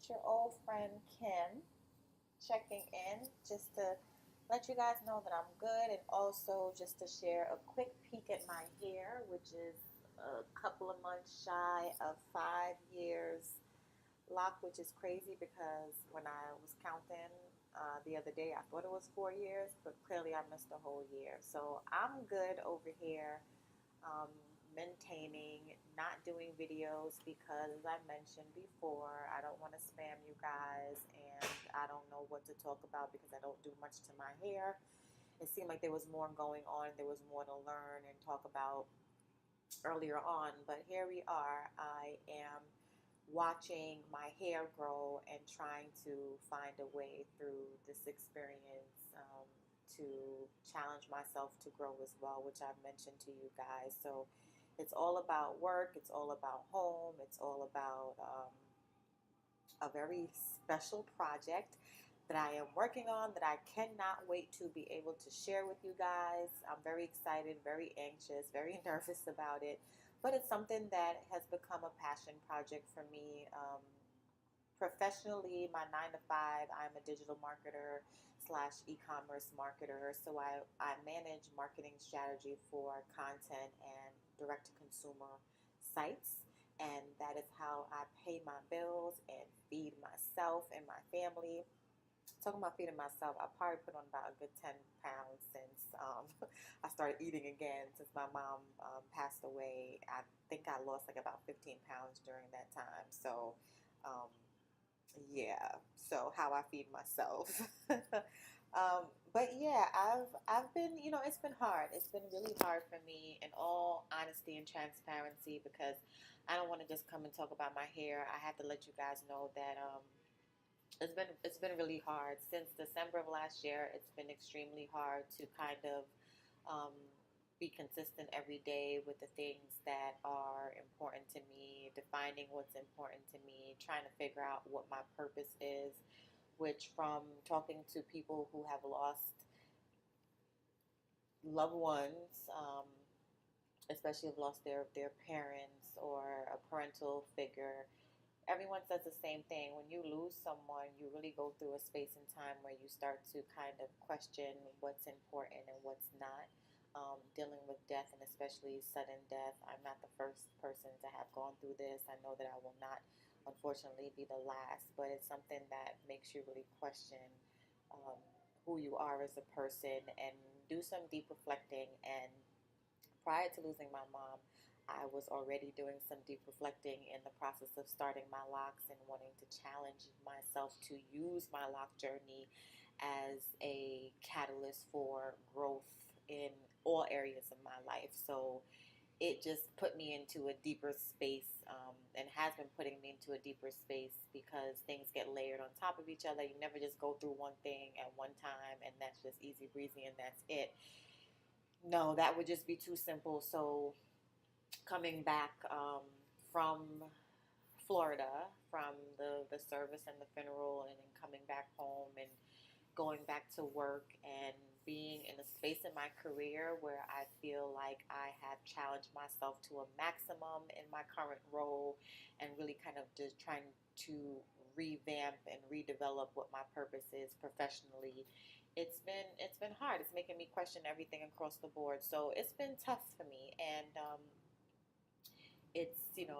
It's your old friend Kim checking in just to let you guys know that I'm good and also just to share a quick peek at my hair, which is a couple of months shy of 5 years lock, which is crazy because when I was counting the other day, I thought it was 4 years, but clearly I missed a whole year. So I'm good over here, um, maintaining, not doing videos because, as I mentioned before, I don't want to spam you guys and I don't know what to talk about because I don't do much to my hair. It seemed like there was more going on, there was more to learn and talk about earlier on, but here we are. I am watching my hair grow and trying to find a way through this experience to challenge myself to grow as well, which I've mentioned to you guys. So it's all about work, it's all about home, it's all about a very special project that I am working on that I cannot wait to be able to share with you guys. I'm very excited, very anxious, very nervous about it, but it's something that has become a passion project for me. Professionally, my 9 to 5, I'm a digital marketer slash e-commerce marketer. So I manage marketing strategy for content and direct to consumer sites. And that is how I pay my bills and feed myself and my family. Talking about feeding myself, I probably put on about a good 10 pounds since I started eating again. Since my mom passed away, I think I lost like about 15 pounds during that time. So, um, yeah, so how I feed myself. But yeah, I've been, it's been hard. It's been really hard for me in all honesty and transparency because I don't want to just come and talk about my hair. I have to let you guys know that it's been really hard since December of last year. It's been extremely hard to kind of um, be consistent every day with the things that are important to me, defining what's important to me, trying to figure out what my purpose is. Which, from talking to people who have lost loved ones, especially have lost their parents or a parental figure, everyone says the same thing. When you lose someone, you really go through a space and time where you start to kind of question what's important and what's not. Dealing with death and especially sudden death, I'm not the first person to have gone through this. I know that I will not, unfortunately, be the last, but it's something that makes you really question um, who you are as a person and do some deep reflecting. And prior to losing my mom, I was already doing some deep reflecting in the process of starting my locks and wanting to challenge myself to use my lock journey as a catalyst for growth in all areas of my life. So it just put me into a deeper space, and has been putting me into a deeper space because things get layered on top of each other. You never just go through one thing at one time and that's just easy breezy and that's it. No, that would just be too simple. So coming back from Florida, from the service and the funeral, and then coming back home and going back to work and being in a space in my career where I feel like I have challenged myself to a maximum in my current role and really kind of just trying to revamp and redevelop what my purpose is professionally. It's been hard. It's making me question everything across the board. So it's been tough for me, and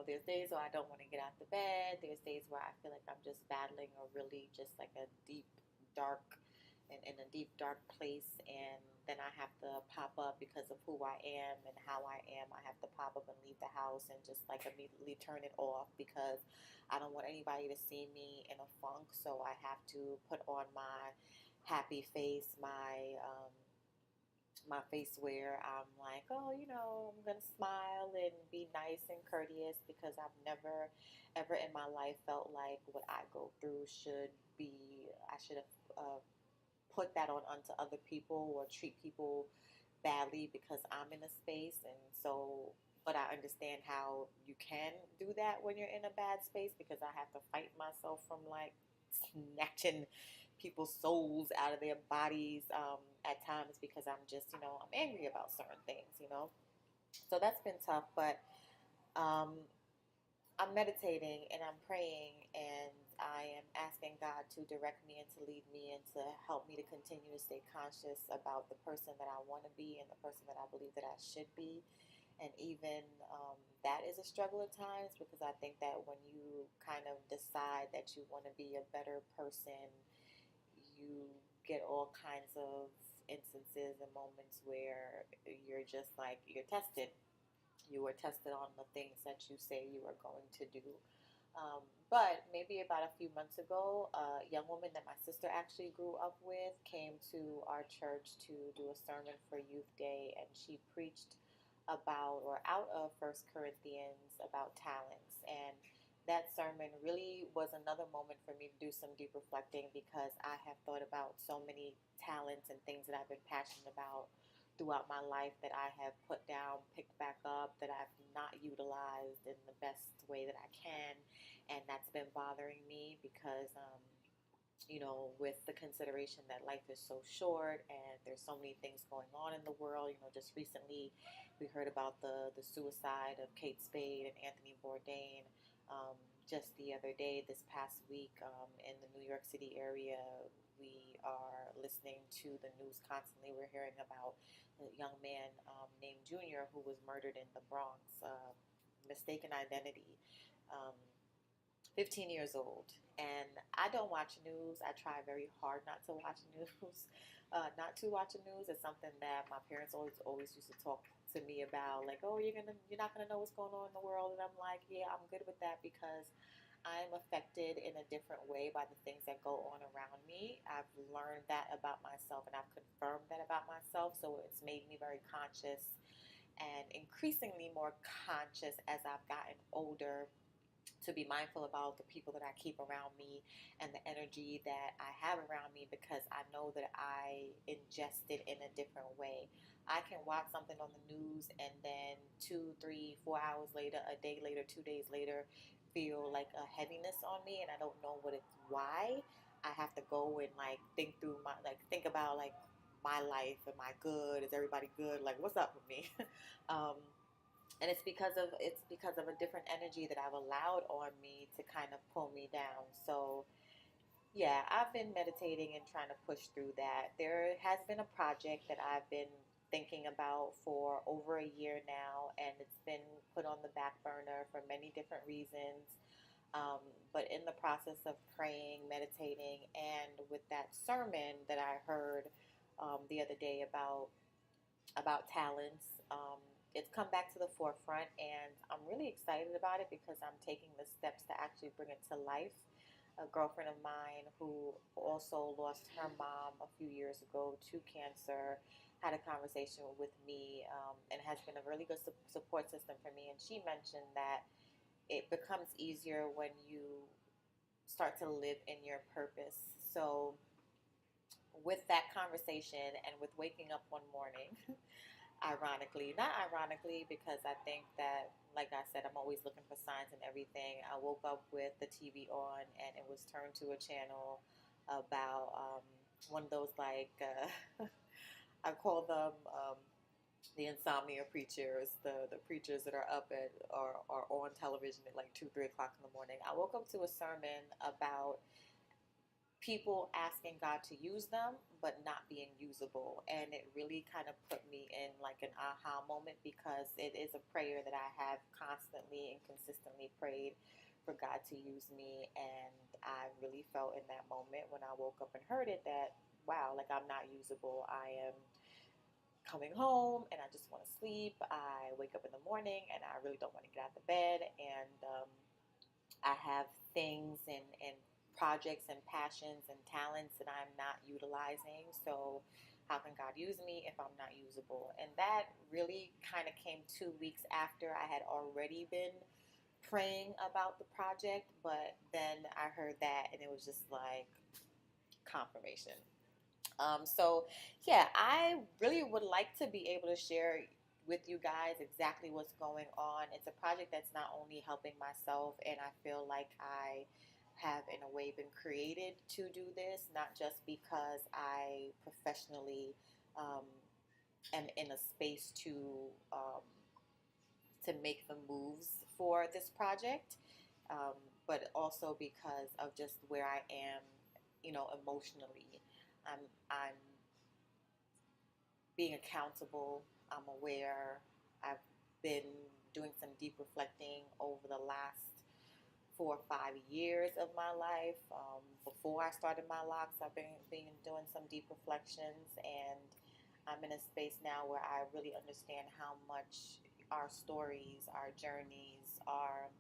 there's days where I don't want to get out the bed. There's days where I feel like I'm just battling a really just like a deep, dark, and in a deep, dark place. And then I have to pop up because of who I am and how I am. I have to pop up and leave the house and just like immediately turn it off because I don't want anybody to see me in a funk. So I have to put on my happy face, my face where I'm like, oh, I'm gonna smile and be nice and courteous because I've never, ever in my life felt like what I go through should be, I should have put that on onto other people or treat people badly because I'm in a space. And so, but I understand how you can do that when you're in a bad space because I have to fight myself from like snatching people's souls out of their bodies at times because I'm just, I'm angry about certain things. So that's been tough, but um, I'm meditating and I'm praying and I am asking God to direct me and to lead me and to help me to continue to stay conscious about the person that I want to be and the person that I believe that I should be. And even that is a struggle at times, because I think that when you kind of decide that you want to be a better person, you get all kinds of instances and moments where you're just like, you're tested. You were tested on the things that you say you are going to do. But maybe about a few months ago, a young woman that my sister actually grew up with came to our church to do a sermon for Youth Day, and she preached about, or out of First Corinthians, about talents. And that sermon really was another moment for me to do some deep reflecting, because I have thought about so many talents and things that I've been passionate about throughout my life that I have put down, picked back up, that I've not utilized in the best way that I can. And that's been bothering me because, with the consideration that life is so short and there's so many things going on in the world. Just recently we heard about the suicide of Kate Spade and Anthony Bourdain. Just the other day, this past week, in the New York City area, we are listening to the news constantly. We're hearing about a young man named Junior who was murdered in the Bronx. Mistaken identity. Um, 15 years old. And I don't watch news. I try very hard not to watch news. Not to watch the news is something that my parents always used to talk to me about. Like, oh, you're not gonna know what's going on in the world. And I'm like, yeah, I'm good with that, because I'm affected in a different way by the things that go on around me. I've learned that about myself, and I've confirmed that about myself. So it's made me very conscious, and increasingly more conscious as I've gotten older, to be mindful about the people that I keep around me and the energy that I have around me, because I know that I ingest it in a different way. I can watch something on the news and then 2, 3, 4 hours later, a day later, 2 days later, feel like a heaviness on me, and I don't know what it's why. I have to go and think about my life. Am I good? Is everybody good? Like, what's up with me? um, and it's because of a different energy that I've allowed on me to kind of pull me down. So yeah, I've been meditating and trying to push through that. There has been a project that I've been thinking about for over a year now, and it's been put on the back burner for many different reasons. Um, but in the process of praying, meditating, and with that sermon that I heard the other day about talents. It's come back to the forefront, and I'm really excited about it because I'm taking the steps to actually bring it to life. A girlfriend of mine who also lost her mom a few years ago to cancer had a conversation with me, and has been a really good support system for me. And she mentioned that it becomes easier when you start to live in your purpose. So, with that conversation and with waking up one morning, ironically, not ironically, because I think that, like I said, I'm always looking for signs and everything. I woke up with the TV on, and it was turned to a channel about one of those, I call them the insomnia preachers, the preachers that are up are on television at like 2, 3 o'clock in the morning. I woke up to a sermon about people asking God to use them, but not being usable. And it really kind of put me in like an aha moment, because it is a prayer that I have constantly and consistently prayed for God to use me. And I really felt in that moment when I woke up and heard it that, wow, like, I'm not usable. I am coming home and I just want to sleep. I wake up in the morning and I really don't want to get out of bed. And I have things and projects and passions and talents that I'm not utilizing. So how can God use me if I'm not usable? And that really kind of came 2 weeks after I had already been praying about the project, but then I heard that and it was just like confirmation. So yeah, I really would like to be able to share with you guys exactly what's going on. It's a project that's not only helping myself, and I feel like I have in a way been created to do this, not just because I professionally um, am in a space to make the moves for this project. but also because of just where I am, emotionally. I'm being accountable. I'm aware. I've been doing some deep reflecting over the last 4 or 5 years of my life. Before I started my locks, I've been doing some deep reflections, and I'm in a space now where I really understand how much our stories, our journeys are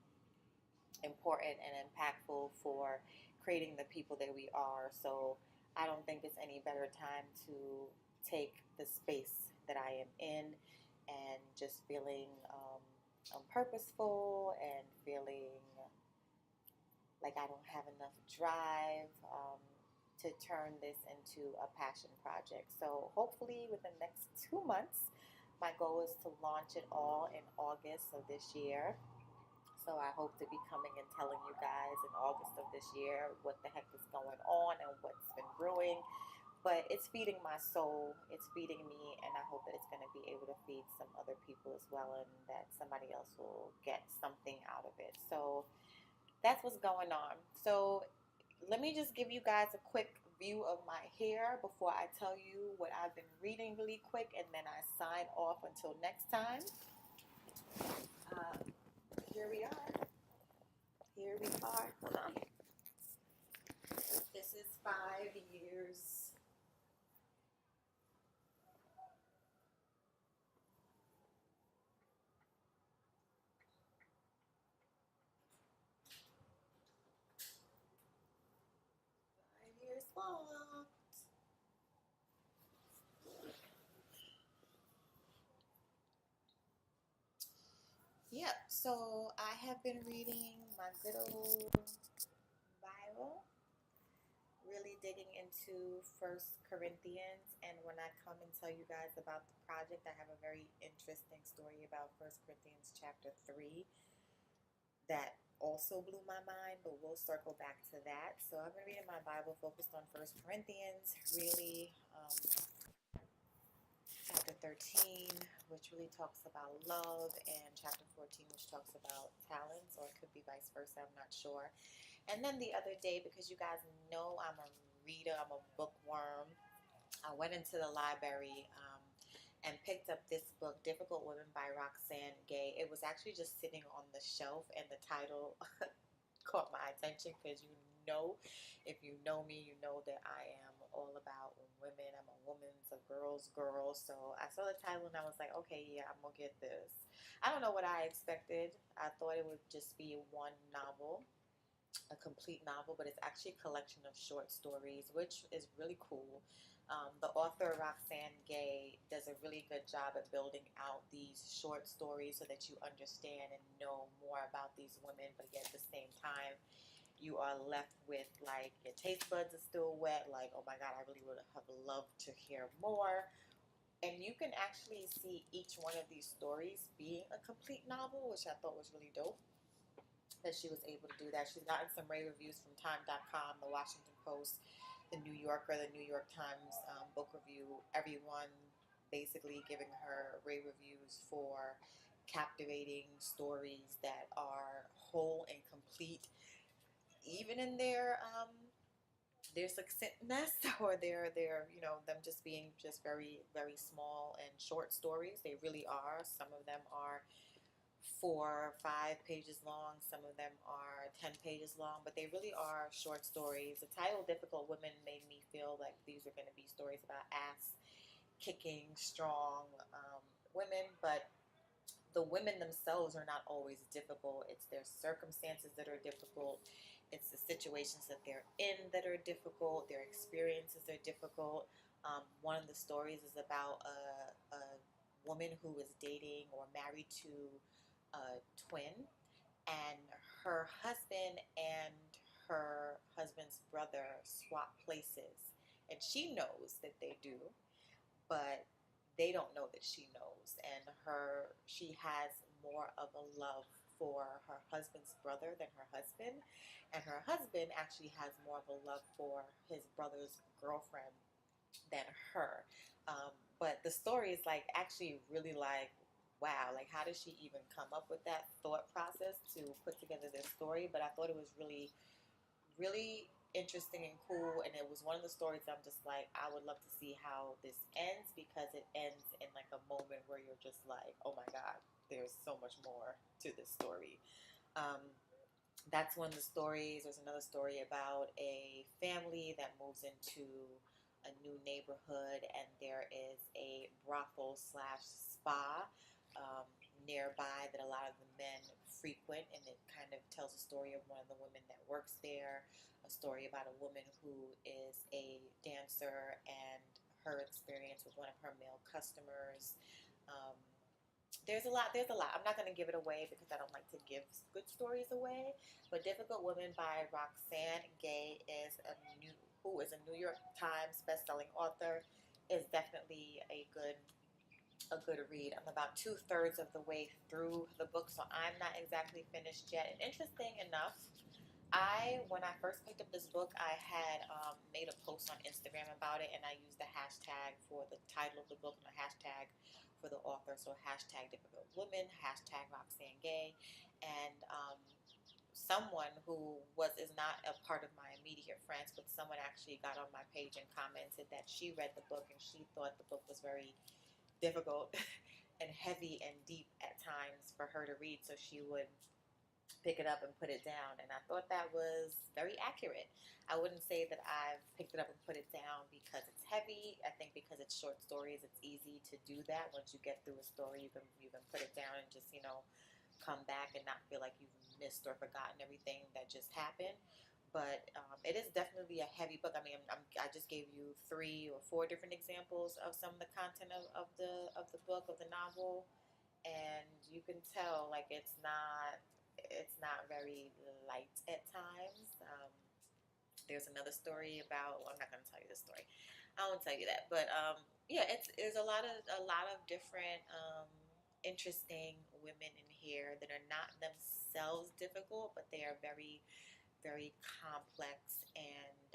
important and impactful for creating the people that we are. So I don't think it's any better time to take the space that I am in and just feeling purposeful and feeling like I don't have enough drive to turn this into a passion project. So hopefully within the next 2 months, my goal is to launch it all in August of this year. So I hope to be coming and telling you guys in August of this year what the heck is going on and what's been brewing. But it's feeding my soul, it's feeding me, and I hope that it's going to be able to feed some other people as well, and that somebody else will get something out of it. So that's what's going on. So let me just give you guys a quick view of my hair before I tell you what I've been reading really quick, and then I sign off until next time. Here we are. Here we are. Hold on. This is 5 years. Long. Yep, so I have been reading my good old Bible, really digging into First Corinthians. And when I come and tell you guys about the project, I have a very interesting story about First Corinthians chapter 3 that also blew my mind, but we'll circle back to that. So I've been reading my Bible focused on First Corinthians, really chapter 13, which really talks about love, and chapter 14, which talks about talents, or it could be vice versa, I'm not sure. And then the other day, because you guys know I'm a reader, I'm a bookworm, I went into the library and picked up this book, Difficult Women by Roxane Gay. It was actually just sitting on the shelf, and the title caught my attention because if you know me, you know that I am all about women. I'm a woman's, a girl's girl. So I saw the title and I was like, okay, yeah, I'm going to get this. I don't know what I expected. I thought it would just be one novel, a complete novel, but it's actually a collection of short stories, which is really cool. The author, Roxane Gay, does a really good job at building out these short stories so that you understand and know more about these women, but yet at the same time, you are left with like your taste buds are still wet, like, oh my God, I really would have loved to hear more. And you can actually see each one of these stories being a complete novel, which I thought was really dope that she was able to do that. She's gotten some rave reviews from Time.com, the Washington Post, the New Yorker, the New York Times book review, everyone basically giving her rave reviews for captivating stories that are whole and complete, even in their succinctness or their them just being just very very small and short stories. They really are. Some of them are 4 or 5 pages long. Some of them are 10 pages long, but they really are short stories. The title "Difficult Women" made me feel like these are going to be stories about ass kicking, strong women, but the women themselves are not always difficult. It's their circumstances that are difficult. It's the situations that they're in that are difficult. Their experiences are difficult. One of the stories is about a woman who is dating or married to a twin, and her husband and her husband's brother swap places. And she knows that they do, but they don't know that she knows, and she has more of a love for her husband's brother than her husband, and her husband actually has more of a love for his brother's girlfriend than her. But the story is like actually really like wow, like how did she even come up with that thought process to put together this story? But I thought it was really, really interesting and cool. And it was one of the stories I'm just like, I would love to see how this ends, because it ends in like a moment where you're just like, oh my God, there's so much more to this story. Um, that's one of the stories. There's another story about a family that moves into a new neighborhood, and there is a brothel slash spa um, nearby that a lot of the men frequent, and it kind of tells a story of one of the women that works there, a story about a woman who is a dancer and her experience with one of her male customers. Um, there's a lot. There's a lot. I'm not going to give it away because I don't like to give good stories away. But "Difficult Women" by Roxane Gay who is a New York Times best-selling author, is definitely a good read. I'm about 2/3 of the way through the book, so I'm not exactly finished yet. And interesting enough, when I first picked up this book, I had made a post on Instagram about it, and I used the hashtag for the title of the book and the hashtag for the author. So hashtag Difficult Women, hashtag Roxane Gay, and someone who is not a part of my immediate friends, but someone actually got on my page and commented that she read the book and she thought the book was very difficult and heavy and deep at times for her to read, so she would pick it up and put it down. And I thought that was very accurate. I wouldn't say that I've picked it up and put it down because it's heavy. I think because it's short stories, it's easy to do that. Once you get through a story, you can put it down and just, come back and not feel like you've missed or forgotten everything that just happened. But it is definitely a heavy book. I mean, I just gave you 3 or 4 different examples of some of the content of the book, of the novel, and you can tell like it's not very light at times. There's another story about. Well, I'm not going to tell you this story. I won't tell you that. But yeah, there's a lot of different interesting women in here that are not themselves difficult, but they are very, very complex, and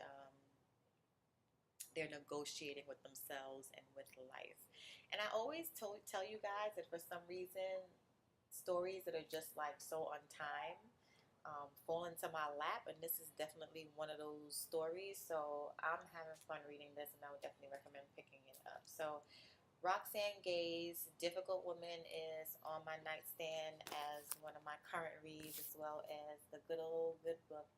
they're negotiating with themselves and with life. And I always tell you guys that for some reason, stories that are just like so on time fall into my lap, and this is definitely one of those stories. So I'm having fun reading this, and I would definitely recommend picking it up. So Roxane Gay's "Difficult Woman" is on my nightstand as one of my current reads, as well as the good old good book,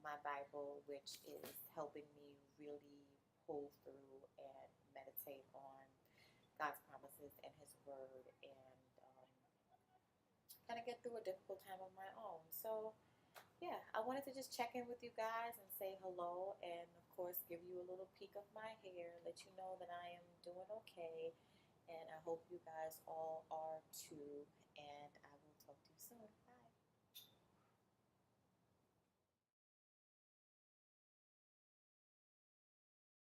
my Bible, which is helping me really pull through and meditate on God's promises and His Word, and kind of get through a difficult time of my own. So, yeah, I wanted to just check in with you guys and say hello, and of course, give you a little peek of my hair, let you know that I am doing okay, and I hope you guys all are too. And I will talk to you soon. Bye.